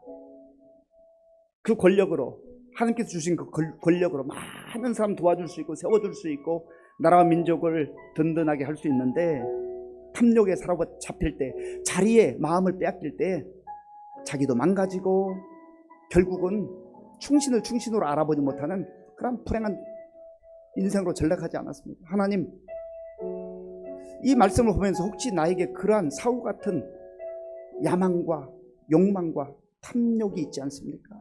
그 권력으로, 하나님께서 주신 그 권력으로 많은 사람 도와줄 수 있고 세워줄 수 있고 나라와 민족을 든든하게 할 수 있는데, 탐욕에 사로잡힐 때, 자리에 마음을 빼앗길 때 자기도 망가지고 결국은 충신을 충신으로 알아보지 못하는 그런 불행한 인생으로 전락하지 않았습니까? 하나님, 이 말씀을 보면서 혹시 나에게 그러한 사울 같은 야망과 욕망과 탐욕이 있지 않습니까?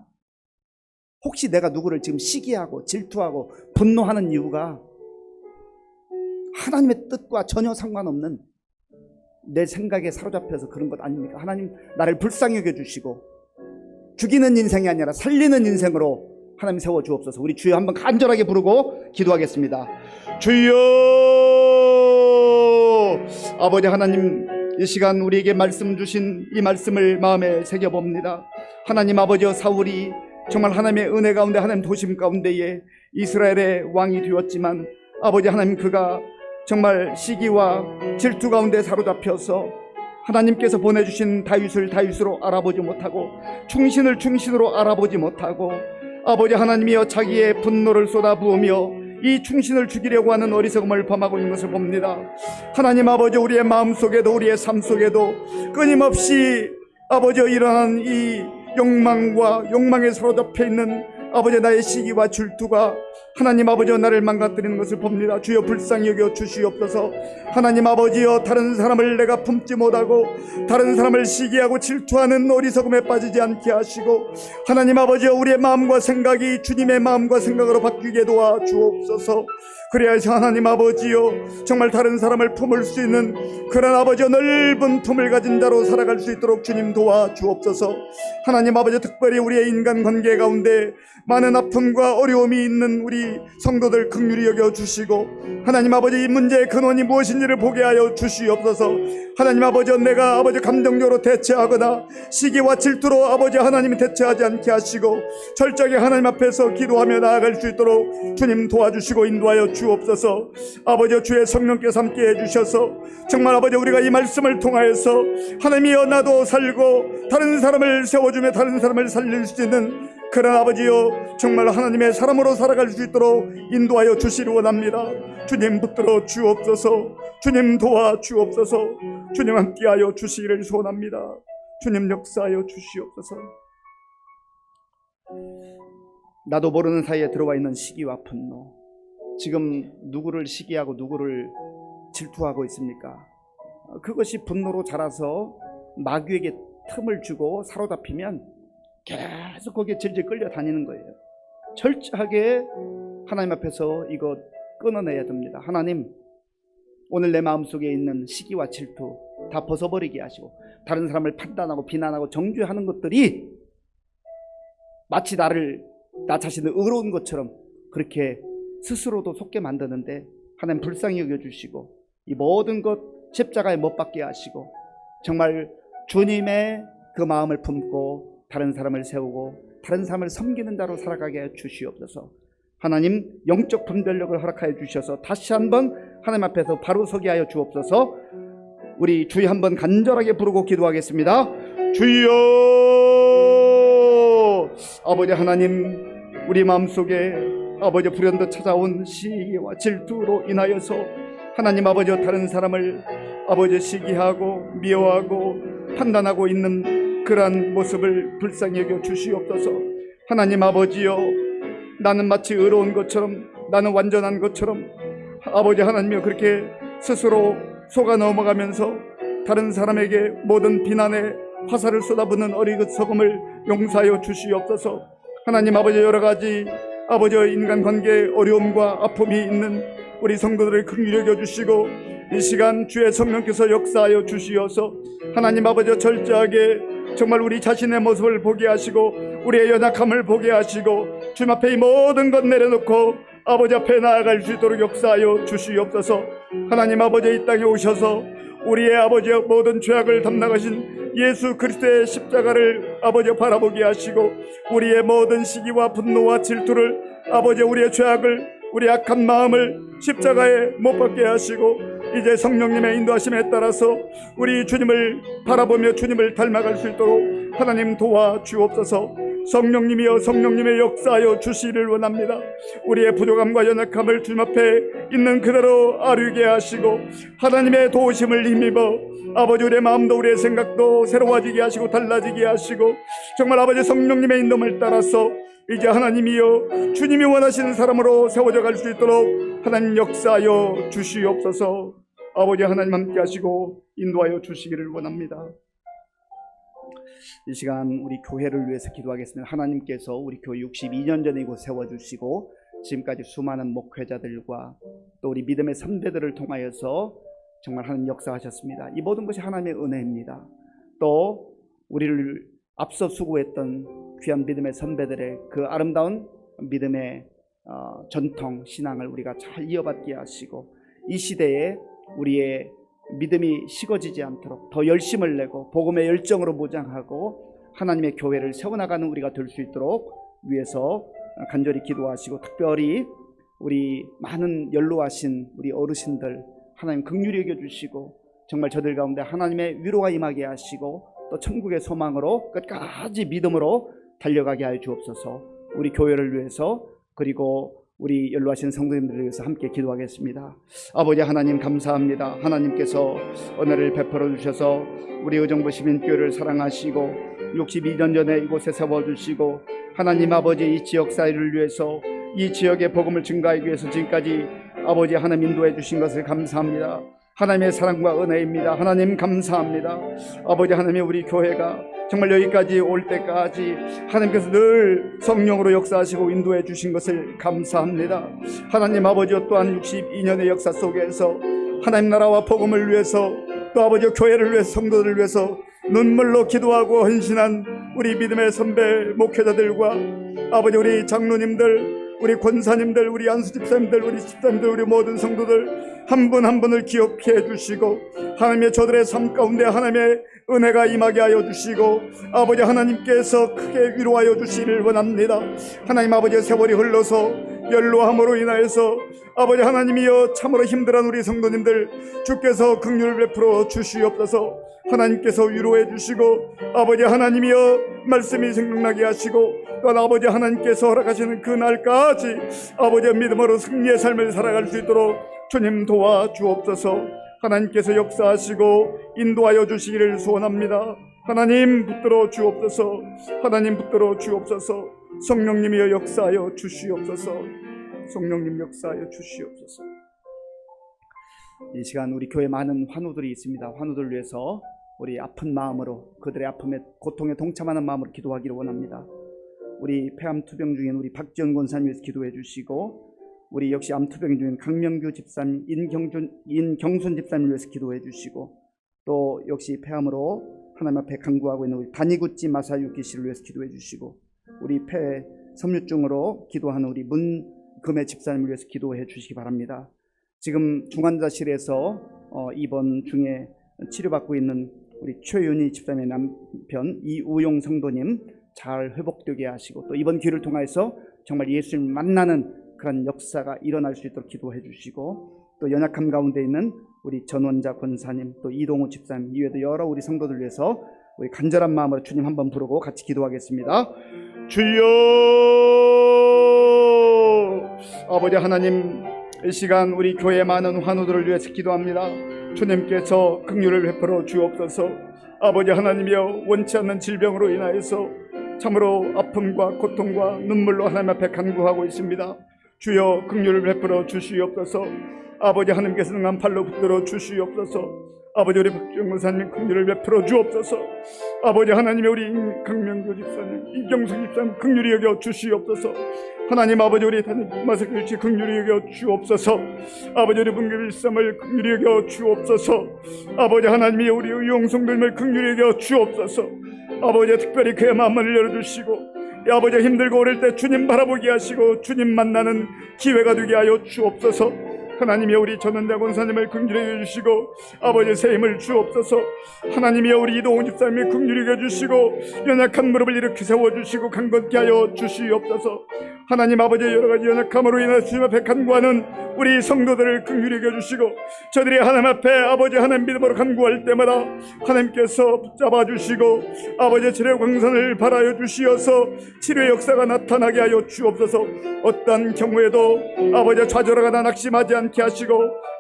혹시 내가 누구를 지금 시기하고 질투하고 분노하는 이유가 하나님의 뜻과 전혀 상관없는 내 생각에 사로잡혀서 그런 것 아닙니까? 하나님, 나를 불쌍히 여겨주시고 죽이는 인생이 아니라 살리는 인생으로 하나님 세워주옵소서. 우리 주여 한번 간절하게 부르고 기도하겠습니다. 주여, 아버지 하나님, 이 시간 우리에게 말씀 주신 이 말씀을 마음에 새겨봅니다. 하나님 아버지여, 사울이 정말 하나님의 은혜 가운데, 하나님 도심 가운데에 이스라엘의 왕이 되었지만, 아버지 하나님, 그가 정말 시기와 질투 가운데 사로잡혀서 하나님께서 보내주신 다윗을 다윗으로 알아보지 못하고 충신을 충신으로 알아보지 못하고, 아버지 하나님이여, 자기의 분노를 쏟아부으며 이 충신을 죽이려고 하는 어리석음을 범하고 있는 것을 봅니다. 하나님 아버지, 우리의 마음속에도 우리의 삶 속에도 끊임없이 아버지여 일어나는 이 욕망과 욕망에 사로잡혀 있는 아버지 나의 시기와 질투가 하나님 아버지여 나를 망가뜨리는 것을 봅니다. 주여 불쌍히 여겨 주시옵소서. 하나님 아버지여, 다른 사람을 내가 품지 못하고 다른 사람을 시기하고 질투하는 어리석음에 빠지지 않게 하시고, 하나님 아버지여, 우리의 마음과 생각이 주님의 마음과 생각으로 바뀌게 도와 주옵소서. 그래야서 하나님 아버지여, 정말 다른 사람을 품을 수 있는 그런 아버지여 넓은 품을 가진 자로 살아갈 수 있도록 주님 도와 주옵소서. 하나님 아버지, 특별히 우리의 인간관계 가운데 많은 아픔과 어려움이 있는 우리 성도들 긍휼히 여겨주시고, 하나님 아버지, 이 문제의 근원이 무엇인지를 보게 하여 주시옵소서. 하나님 아버지, 내가 아버지 감정적으로 대처하거나 시기와 질투로 아버지 하나님이 대처하지 않게 하시고 철저하게 하나님 앞에서 기도하며 나아갈 수 있도록 주님 도와주시고 인도하여 주옵소서. 아버지, 주의 성령께서 함께 해주셔서 정말 아버지, 우리가 이 말씀을 통하여서 하나님이여, 나도 살고 다른 사람을 세워주며 다른 사람을 살릴 수 있는 그런 아버지여, 정말 하나님의 사람으로 살아갈 수 있도록 인도하여 주시기 원합니다. 주님 붙들어 주옵소서. 주님 도와 주옵소서. 주님 함께하여 주시기를 소원합니다. 주님 역사하여 주시옵소서. 나도 모르는 사이에 들어와 있는 시기와 분노, 지금 누구를 시기하고 누구를 질투하고 있습니까? 그것이 분노로 자라서 마귀에게 틈을 주고 사로잡히면 계속 거기에 질질 끌려다니는 거예요. 철저하게 하나님 앞에서 이거 끊어내야 됩니다. 하나님, 오늘 내 마음속에 있는 시기와 질투 다 벗어버리게 하시고, 다른 사람을 판단하고 비난하고 정죄하는 것들이 마치 나 자신을 의로운 것처럼 그렇게 스스로도 속게 만드는데 하나님 불쌍히 여겨주시고, 이 모든 것 십자가에 못 박게 하시고, 정말 주님의 그 마음을 품고 다른 사람을 세우고 다른 사람을 섬기는 자로 살아가게 해 주시옵소서. 하나님, 영적 분별력을 허락하여 주셔서 다시 한번 하나님 앞에서 바로 서게 하여 주옵소서. 우리 주여 한번 간절하게 부르고 기도하겠습니다. 주여! 아버지 하나님, 우리 마음속에 아버지 불현듯 찾아온 시기와 질투로 인하여서 하나님 아버지 다른 사람을 아버지 시기하고 미워하고 판단하고 있는 그러한 모습을 불쌍히 여겨 주시옵소서. 하나님 아버지여, 나는 마치 의로운 것처럼, 나는 완전한 것처럼 아버지 하나님이여 그렇게 스스로 속아 넘어가면서 다른 사람에게 모든 비난에 화살을 쏟아붓는 어리석음을 용서하여 주시옵소서. 하나님 아버지, 여러 가지 아버지 인간관계에 어려움과 아픔이 있는 우리 성도들을 긍휼히 여겨 주시고, 이 시간 주의 성령께서 역사하여 주시어서 하나님 아버지 철저하게 정말 우리 자신의 모습을 보게 하시고 우리의 연약함을 보게 하시고 주님 앞에 이 모든 것 내려놓고 아버지 앞에 나아갈 수 있도록 역사하여 주시옵소서. 하나님 아버지, 이 땅에 오셔서 우리의 아버지의 모든 죄악을 담당하신 예수 그리스도의 십자가를 아버지 바라보게 하시고, 우리의 모든 시기와 분노와 질투를 아버지 우리의 죄악을, 우리 악한 마음을 십자가에 못 박게 하시고, 이제 성령님의 인도하심에 따라서 우리 주님을 바라보며 주님을 닮아갈 수 있도록 하나님 도와주옵소서. 성령님이여 성령님의 역사하여 주시기를 원합니다. 우리의 부족함과 연약함을 주님 앞에 있는 그대로 아뢰게 하시고 하나님의 도우심을 힘입어 아버지 우리의 마음도 우리의 생각도 새로워지게 하시고 달라지게 하시고, 정말 아버지 성령님의 인도를 따라서 이제 하나님이여 주님이 원하시는 사람으로 세워져 갈 수 있도록 하나님 역사하여 주시옵소서. 아버지 하나님 함께 하시고 인도하여 주시기를 원합니다. 이 시간 우리 교회를 위해서 기도하겠습니다. 하나님께서 우리 교회 62년 전에 이곳 세워주시고 지금까지 수많은 목회자들과 또 우리 믿음의 선배들을 통하여서 정말 하나님 역사하셨습니다. 이 모든 것이 하나님의 은혜입니다. 또 우리를 앞서 수고했던 귀한 믿음의 선배들의 그 아름다운 믿음의 전통 신앙을 우리가 잘 이어받게 하시고, 이 시대에 우리의 믿음이 식어지지 않도록 더 열심을 내고 복음의 열정으로 무장하고 하나님의 교회를 세워나가는 우리가 될 수 있도록 위해서 간절히 기도하시고, 특별히 우리 많은 연로하신 우리 어르신들 하나님 긍휼히 여겨주시고 정말 저들 가운데 하나님의 위로가 임하게 하시고 또 천국의 소망으로 끝까지 믿음으로 달려가게 하여 주옵소서. 우리 교회를 위해서 그리고 우리 연로하신 성도님들을 위해서 함께 기도하겠습니다. 아버지 하나님 감사합니다. 하나님께서 은혜를 베풀어 주셔서 우리 의정부 시민교회를 사랑하시고 62년 전에 이곳에 세워주시고 하나님 아버지 이 지역 사회를 위해서 이 지역의 복음을 증가하기 위해서 지금까지 아버지 하나님 인도해 주신 것을 감사합니다. 하나님의 사랑과 은혜입니다. 하나님 감사합니다. 아버지 하나님, 우리 교회가 정말 여기까지 올 때까지 하나님께서 늘 성령으로 역사하시고 인도해 주신 것을 감사합니다. 하나님 아버지, 또한 62년의 역사 속에서 하나님 나라와 복음을 위해서 또 아버지 교회를 위해서 성도들을 위해서 눈물로 기도하고 헌신한 우리 믿음의 선배 목회자들과 아버지 우리 장로님들, 우리 권사님들, 우리 안수집사님들, 우리 집사님들, 우리 모든 성도들 한 분 한 분을 기억해 주시고 하나님의 저들의 삶 가운데 하나님의 은혜가 임하게 하여 주시고 아버지 하나님께서 크게 위로하여 주시기를 원합니다. 하나님 아버지의 세월이 흘러서 연로함으로 인하여서 아버지 하나님이여 참으로 힘들어하는 우리 성도님들 주께서 긍휼을 베풀어 주시옵소서. 하나님께서 위로해 주시고 아버지 하나님이여 말씀이 생각나게 하시고 또한 아버지 하나님께서 허락하시는 그날까지 아버지의 믿음으로 승리의 삶을 살아갈 수 있도록 주님 도와주옵소서. 하나님께서 역사하시고 인도하여 주시기를 소원합니다. 하나님 붙들어 주옵소서. 하나님 붙들어 주옵소서. 성령님이여 역사하여 주시옵소서. 성령님 역사하여 주시옵소서. 이 시간 우리 교회 많은 환우들이 있습니다. 환우들 위해서 우리 아픈 마음으로, 그들의 아픔에 고통에 동참하는 마음으로 기도하기를 원합니다. 우리 폐암 투병 중인 우리 박지원 권사님 위해서 기도해 주시고, 우리 역시 암 투병 중인 강명규 집사님, 인경순 집사님 위해서 기도해 주시고, 또 역시 폐암으로 하나님 앞에 간구하고 있는 우리 다니구찌 마사유키 씨를 위해서 기도해 주시고, 우리 폐 섬유증으로 기도하는 우리 문금의 집사님을 위해서 기도해 주시기 바랍니다. 지금 중환자실에서 입원 중에 치료받고 있는 우리 최윤희 집사님의 남편 이우용 성도님 잘 회복되게 하시고, 또 이번 기회를 통해서 정말 예수님 만나는 그런 역사가 일어날 수 있도록 기도해 주시고, 또 연약함 가운데 있는 우리 전원자 권사님, 또 이동우 집사님 이외에도 여러 우리 성도들 위해서 우리 간절한 마음으로 주님 한번 부르고 같이 기도하겠습니다. 주여, 아버지 하나님, 이 시간 우리 교회 많은 환우들을 위해서 기도합니다. 주님께서 긍휼을 베풀어 주옵소서. 아버지 하나님이여, 원치 않는 질병으로 인하여서 참으로 아픔과 고통과 눈물로 하나님 앞에 간구하고 있습니다. 주여 긍휼을 베풀어 주시옵소서. 아버지 하나님께서 능한 팔로 붙들어 주시옵소서. 아버지 우리 박지원 권사님 긍휼을 베풀어 주옵소서. 아버지 하나님의 우리 강명규 집사님, 이경수 집사님 긍휼히 여겨 주시옵소서. 하나님 아버지 우리 마사교일치 긍휼히 여겨 주옵소서. 아버지 우리 문교일 집사님을 긍휼히 여겨 주옵소서. 아버지 하나님이 우리 의용성들을 긍휼히 여겨 주옵소서. 아버지 특별히 그의 마음을 열어주시고, 아버지 힘들고 어릴 때 주님 바라보게 하시고 주님 만나는 기회가 되게 하여 주옵소서. 하나님이여 우리 전원자 권사님을 긍휼히 여겨주시고, 아버지 새 힘을 주옵소서. 하나님이여 우리 이동훈 집사님을 긍휼히 여겨주시고, 연약한 무릎을 일으켜 세워주시고 강건케 하여 주시옵소서. 하나님 아버지 여러가지 연약함으로 인해 주님 앞에 간구하는 우리 성도들을 긍휼히 여겨주시고, 저들이 하나님 앞에 아버지 하나님 믿음으로 간구할 때마다 하나님께서 붙잡아 주시고, 아버지 치료 광선을 발하여 주시어서 치료의 역사가 나타나게 하여 주옵소서. 어떠한 경우에도 아버지 좌절하거나 낙심하지 않게 하시고,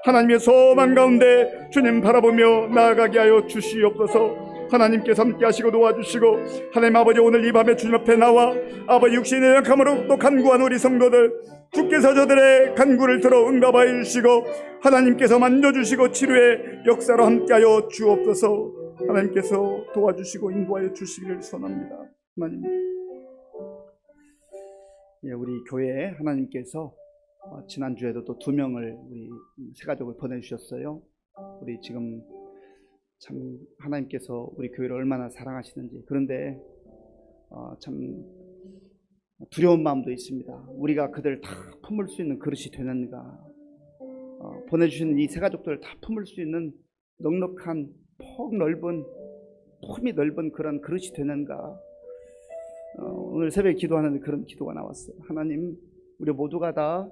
하나님의 소망 가운데 주님 바라보며 나아가게 하여 주시옵소서. 하나님께서 함께 하시고 도와주시고, 하나님 아버지 오늘 이 밤에 주님 앞에 나와 아버지 육신의 연약함으로 또 간구한 우리 성도들, 주께서 저들의 간구를 들어 응답하여 주시고, 하나님께서 만져주시고 치료의 역사로 함께하여 주옵소서. 하나님께서 도와주시고 인도하여 주시기를 선합니다. 하나님, 우리 교회에 하나님께서 지난주에도 또 2명을 우리 세 가족을 보내주셨어요. 우리 지금 참 하나님께서 우리 교회를 얼마나 사랑하시는지, 그런데 참 두려운 마음도 있습니다. 우리가 그들 다 품을 수 있는 그릇이 되는가, 보내주신 이 세 가족들을 다 품을 수 있는 넉넉한 품이 넓은 그런 그릇이 되는가. 오늘 새벽에 기도하는데 그런 기도가 나왔어요. 하나님, 우리 모두가 다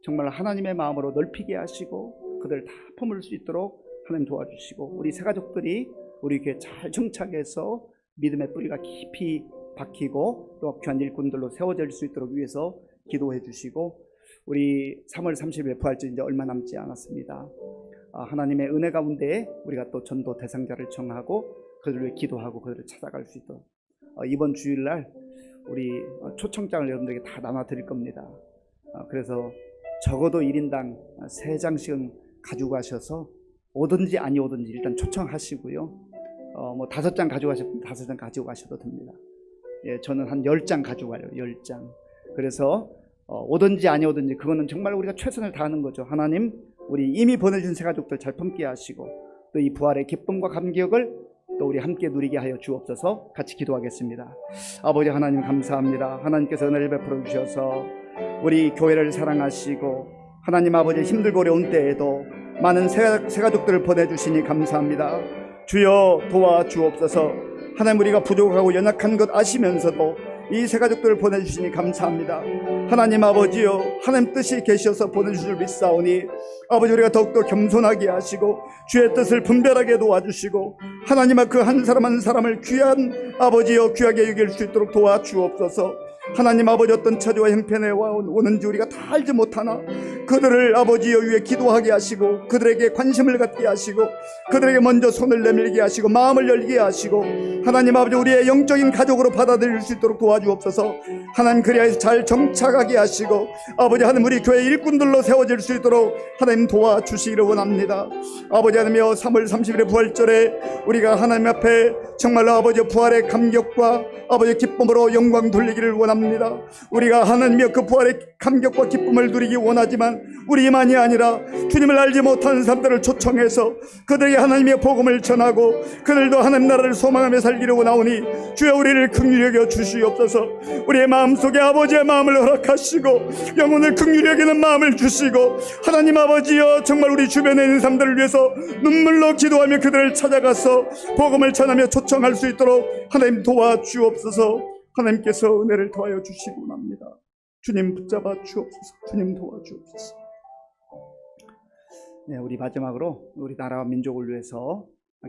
정말 하나님의 마음으로 넓히게 하시고 그들 다 품을 수 있도록 하나님 도와주시고, 우리 세 가족들이 우리 교회 잘 정착해서 믿음의 뿌리가 깊이 박히고 또 귀한 일꾼들로 세워질 수 있도록 위해서 기도해 주시고, 우리 3월 30일 부활절 이제 얼마 남지 않았습니다. 하나님의 은혜 가운데 우리가 또 전도 대상자를 정하고 그들을 위해 기도하고 그들을 찾아갈 수 있도록 이번 주일날 우리 초청장을 여러분들에게 다 나눠 드릴 겁니다. 그래서 적어도 1인당 3장씩은 가지고 가셔서 오든지 아니 오든지 일단 초청하시고요. 뭐 5장 가져가셨으면 5장 가지고 가셔도 됩니다. 예, 저는 한 10장 가져가요. 10장. 그래서 오든지 아니 오든지 그거는 정말 우리가 최선을 다하는 거죠. 하나님, 우리 이미 보내준 새 가족들 잘 품게 하시고 또 이 부활의 기쁨과 감격을 또 우리 함께 누리게 하여 주옵소서. 같이 기도하겠습니다. 아버지 하나님 감사합니다. 하나님께서 은혜를 베풀어 주셔서 우리 교회를 사랑하시고 하나님 아버지 힘들고 어려운 때에도 많은 새 가족들을 보내주시니 감사합니다. 주여 도와주옵소서. 하나님, 우리가 부족하고 연약한 것 아시면서도 이 새 가족들을 보내주시니 감사합니다. 하나님 아버지여, 하나님 뜻이 계셔서 보내주실 줄 믿사오니 아버지, 우리가 더욱더 겸손하게 하시고 주의 뜻을 분별하게 도와주시고 하나님아, 그 한 사람 한 사람을 귀한 아버지여 귀하게 여길 수 있도록 도와주옵소서. 하나님 아버지 어떤 처지와 형편에 오는지 우리가 다 알지 못하나 그들을 아버지여 위해 기도하게 하시고 그들에게 관심을 갖게 하시고 그들에게 먼저 손을 내밀게 하시고 마음을 열게 하시고 하나님 아버지 우리의 영적인 가족으로 받아들일 수 있도록 도와주옵소서. 하나님 그리하여서 잘 정착하게 하시고 아버지 하나님 우리 교회 일꾼들로 세워질 수 있도록 하나님 도와주시기를 원합니다. 아버지 하나님여 3월 30일의 부활절에 우리가 하나님 앞에 정말로 아버지 부활의 감격과 아버지 기쁨으로 영광 돌리기를 원합니다. 우리가 하나님여 그 부활의 감격과 기쁨을 누리기 원하지만 우리만이 아니라 주님을 알지 못하는 사람들을 초청해서 그들에게 하나님의 복음을 전하고 그들도 하나님 나라를 소망하며 살기를 원하오니 주여 우리를 긍휼히 여겨 주시옵소서. 우리의 마음속에 아버지의 마음을 허락하시고 영혼을 긍휼히 여기는 마음을 주시고 하나님 아버지여 정말 우리 주변에 있는 사람들을 위해서 눈물로 기도하며 그들을 찾아가서 복음을 전하며 초청할 수 있도록 하나님 도와주옵소서. 하나님께서 은혜를 더하여 주시기 원합니다. 주님 붙잡아 주옵소서. 주님 도와주옵소서. 네, 우리 마지막으로 우리 나라와 민족을 위해서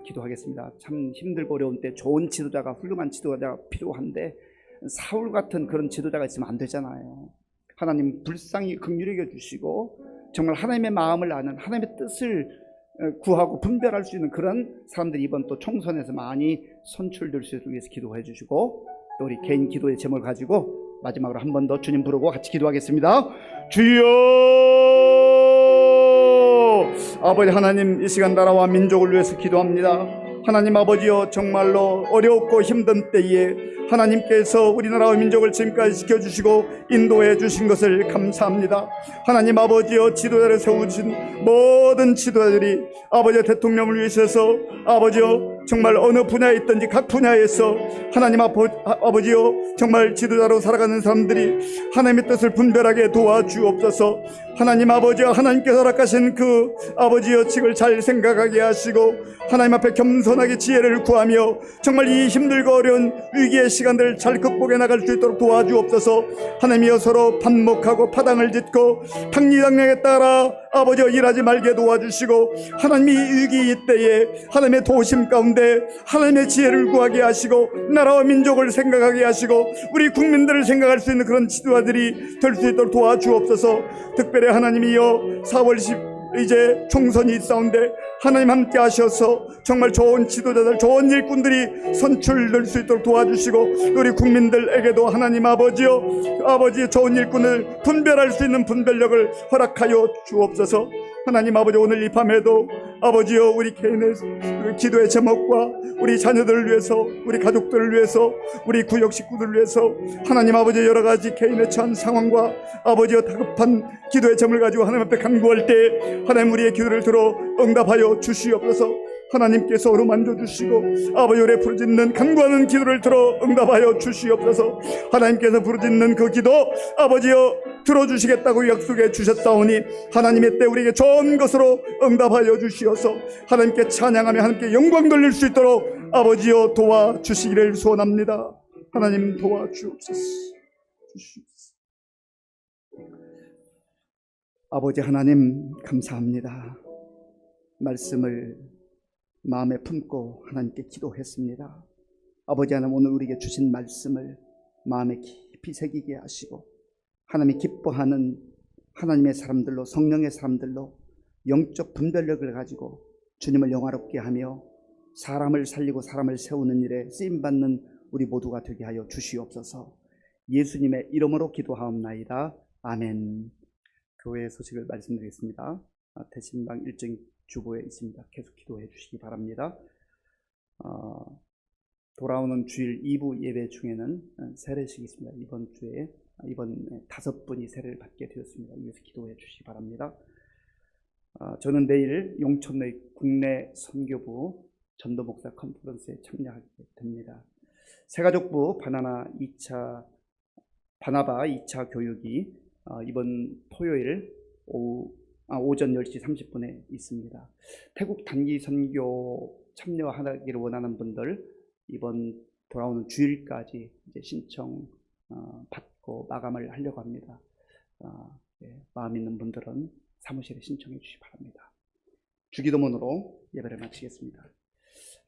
기도하겠습니다. 참 힘들고 어려운 때 좋은 지도자가 훌륭한 지도자가 필요한데 사울 같은 그런 지도자가 있으면 안 되잖아요. 하나님 불쌍히 긍휼히 여겨 주시고 정말 하나님의 마음을 아는 하나님의 뜻을 구하고 분별할 수 있는 그런 사람들이 이번 또 총선에서 많이 선출될 수 있도록 위해서 기도해 주시고 또 우리 개인 기도의 제목을 가지고 마지막으로 한 번 더 주님 부르고 같이 기도하겠습니다. 주여 아버지 하나님 이 시간 나라와 민족을 위해서 기도합니다. 하나님 아버지여 정말로 어렵고 힘든 때에 하나님께서 우리나라와 민족을 지금까지 지켜주시고 인도해 주신 것을 감사합니다. 하나님 아버지여 지도자를 세우신 모든 지도자들이 아버지의 대통령을 위해서 아버지여 정말 어느 분야에 있든지 각 분야에서 하나님 아버지여 정말 지도자로 살아가는 사람들이 하나님의 뜻을 분별하게 도와주옵소서. 하나님 아버지여 하나님께서 허락하신 그 아버지여 칙을 잘 생각하게 하시고 하나님 앞에 겸손하게 지혜를 구하며 정말 이 힘들고 어려운 위기의 시간들을 잘 극복해 나갈 수 있도록 도와주옵소서. 하나님이여 서로 반목하고 파당을 짓고 탕리당량에 따라 아버지여 일하지 말게 도와주시고 하나님이 위기 이때에 하나님의 도심 가운데 하나님의 지혜를 구하게 하시고 나라와 민족을 생각하게 하시고 우리 국민들을 생각할 수 있는 그런 지도자들이 될 수 있도록 도와주옵소서. 특별히 하나님이여 4월 10일 이제 총선이 있사온데 하나님 함께 하셔서 정말 좋은 지도자들 좋은 일꾼들이 선출될 수 있도록 도와주시고 우리 국민들에게도 하나님 아버지여 아버지의 좋은 일꾼을 분별할 수 있는 분별력을 허락하여 주옵소서. 하나님 아버지 오늘 이 밤에도 아버지여 우리 개인의 기도의 제목과 우리 자녀들을 위해서 우리 가족들을 위해서 우리 구역 식구들을 위해서 하나님 아버지 여러 가지 개인의 처한 상황과 아버지여 다급한 기도의 제목을 가지고 하나님 앞에 간구할 때 하나님 우리의 기도를 들어 응답하여 주시옵소서. 하나님께서 어루만져 주시고 아버지 우리의 부르짖는 간구하는 기도를 들어 응답하여 주시옵소서. 하나님께서 부르짖는 그 기도 아버지여 들어주시겠다고 약속해 주셨사오니 하나님의 때 우리에게 좋은 것으로 응답하여 주시어서 하나님께 찬양하며 하나님께 영광 돌릴 수 있도록 아버지여 도와주시기를 소원합니다. 하나님 도와주옵소서. 아버지 하나님 감사합니다. 말씀을 마음에 품고 하나님께 기도했습니다. 아버지 하나님 오늘 우리에게 주신 말씀을 마음에 깊이 새기게 하시고 하나님이 기뻐하는 하나님의 사람들로 성령의 사람들로 영적 분별력을 가지고 주님을 영화롭게 하며 사람을 살리고 사람을 세우는 일에 쓰임받는 우리 모두가 되게 하여 주시옵소서. 예수님의 이름으로 기도하옵나이다. 아멘. 교회 소식을 말씀드리겠습니다. 대신방 일정 주보에 있습니다. 계속 기도해 주시기 바랍니다. 돌아오는 주일 2부 예배 중에는 세례식이 있습니다. 이번 주에 이번에 5분이 세례를 받게 되었습니다. 위해서 기도해 주시기 바랍니다. 저는 내일 용천의 국내 선교부 전도 목사 컨퍼런스에 참여하게 됩니다. 새가족부 바나바 2차 교육이 이번 토요일 오전 10시 30분에 있습니다. 태국 단기 선교 참여하기를 원하는 분들 이번 돌아오는 주일까지 이제 신청 받고 마감을 하려고 합니다. 마음 있는 분들은 사무실에 신청해 주시기 바랍니다. 주기도문으로 예배를 마치겠습니다.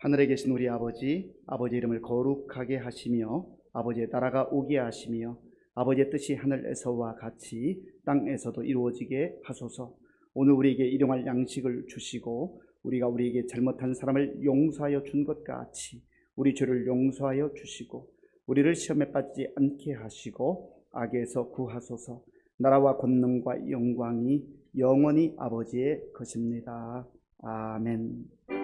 하늘에 계신 우리 아버지, 아버지 이름을 거룩하게 하시며 아버지의 나라가 오게 하시며 아버지의 뜻이 하늘에서와 같이 땅에서도 이루어지게 하소서. 오늘 우리에게 일용할 양식을 주시고 우리가 우리에게 잘못한 사람을 용서하여 준 것 같이 우리 죄를 용서하여 주시고 우리를 시험에 빠지지 않게 하시고 악에서 구하소서. 나라와 권능과 영광이 영원히 아버지의 것입니다. 아멘.